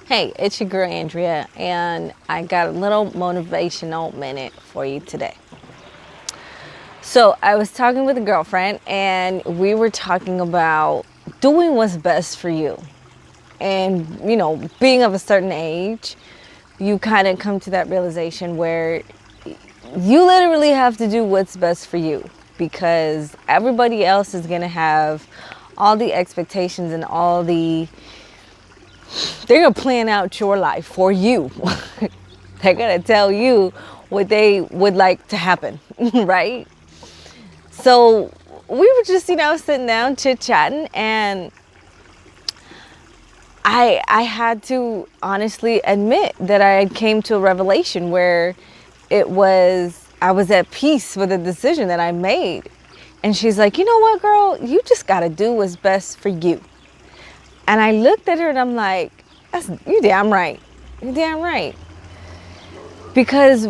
Hey, it's your girl Andrea, and I got a little motivational minute for you today. So, I was talking with a girlfriend, and we were talking about doing what's best for you. And, being of a certain age, you kind of come to that realization where you literally have to do what's best for you because everybody else is going to have all the expectations and they're going to plan out your life for you. They're going to tell you what they would like to happen, right? So we were just, sitting down chit-chatting, and I had to honestly admit that I came to a revelation where I was at peace with the decision that I made. And she's like, you know what, girl, you just got to do what's best for you. And I looked at her and I'm like, you damn right. You damn right. Because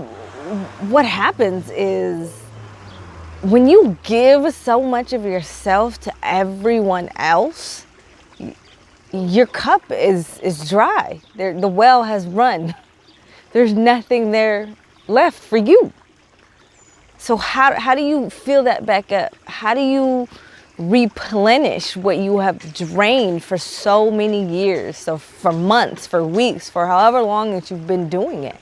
what happens is when you give so much of yourself to everyone else, your cup is dry. The well has run. There's nothing there left for you. So how do you fill that back up? How do you replenish what you have drained for so many years? So for months, for weeks, for however long that you've been doing it.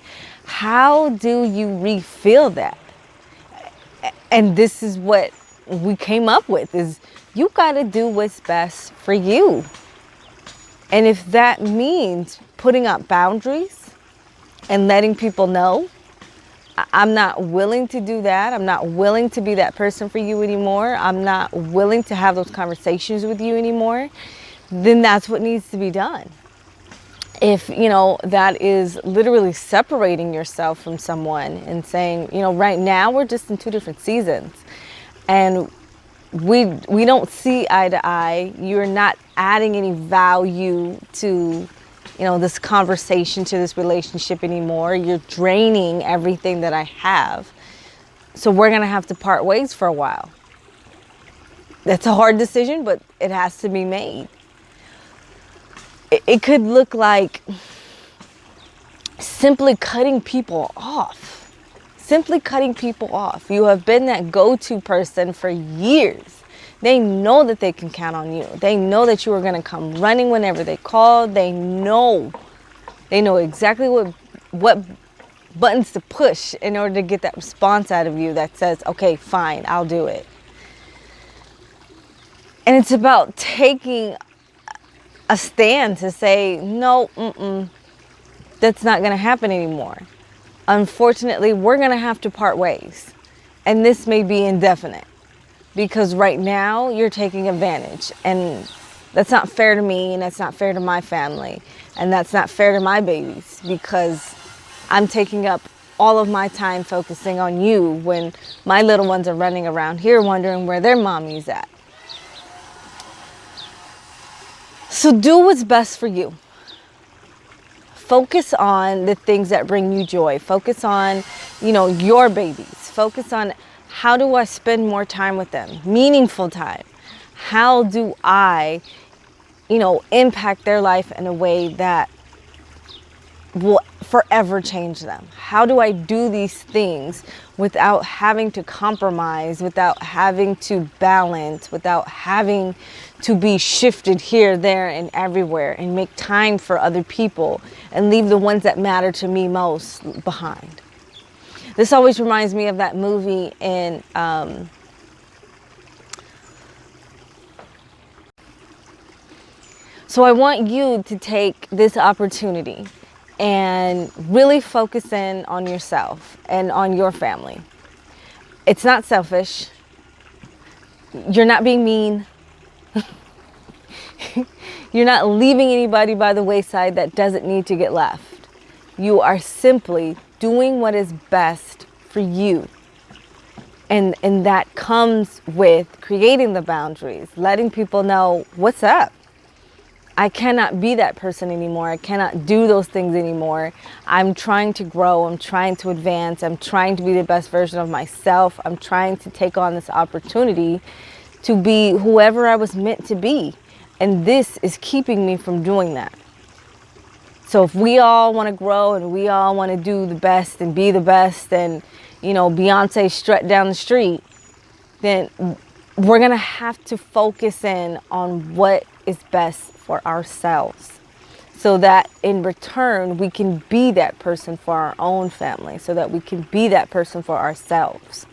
How do you refill that? And this is what we came up with, is you got to do what's best for you. And if that means putting up boundaries and letting people know, I'm not willing to do that. I'm not willing to be that person for you anymore. I'm not willing to have those conversations with you anymore. Then that's what needs to be done. If, that is literally separating yourself from someone and saying, right now we're just in two different seasons and we don't see eye to eye. You're not adding any value to this conversation, to this relationship anymore. You're draining everything that I have. So we're going to have to part ways for a while. That's a hard decision, but it has to be made. It could look like simply cutting people off. Simply cutting people off. You have been that go-to person for years. They know that they can count on you. They know that you are going to come running whenever they call. They know exactly what buttons to push in order to get that response out of you that says, okay, fine, I'll do it. And it's about taking a stand to say, no, that's not going to happen anymore. Unfortunately, we're going to have to part ways. And this may be indefinite. Because right now you're taking advantage, and that's not fair to me, and that's not fair to my family, and that's not fair to my babies, because I'm taking up all of my time focusing on you when my little ones are running around here wondering where their mommy's at. So do what's best for you. Focus on the things that bring you joy. Focus on, your babies. Focus on, how do I spend more time with them? Meaningful time. How do I, impact their life in a way that will forever change them? How do I do these things without having to compromise, without having to balance, without having to be shifted here, there, and everywhere, and make time for other people and leave the ones that matter to me most behind? This always reminds me of that movie in so I want you to take this opportunity and really focus in on yourself and on your family. It's not selfish. You're not being mean. You're not leaving anybody by the wayside that doesn't need to get left. You are simply doing what is best for you. And that comes with creating the boundaries, letting people know what's up. I cannot be that person anymore. I cannot do those things anymore. I'm trying to grow. I'm trying to advance. I'm trying to be the best version of myself. I'm trying to take on this opportunity to be whoever I was meant to be. And this is keeping me from doing that. So if we all want to grow and we all want to do the best and be the best and, you know, Beyonce strut down the street, then we're going to have to focus in on what is best for ourselves, so that in return we can be that person for our own family, so that we can be that person for ourselves.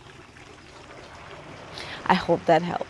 I hope that helped.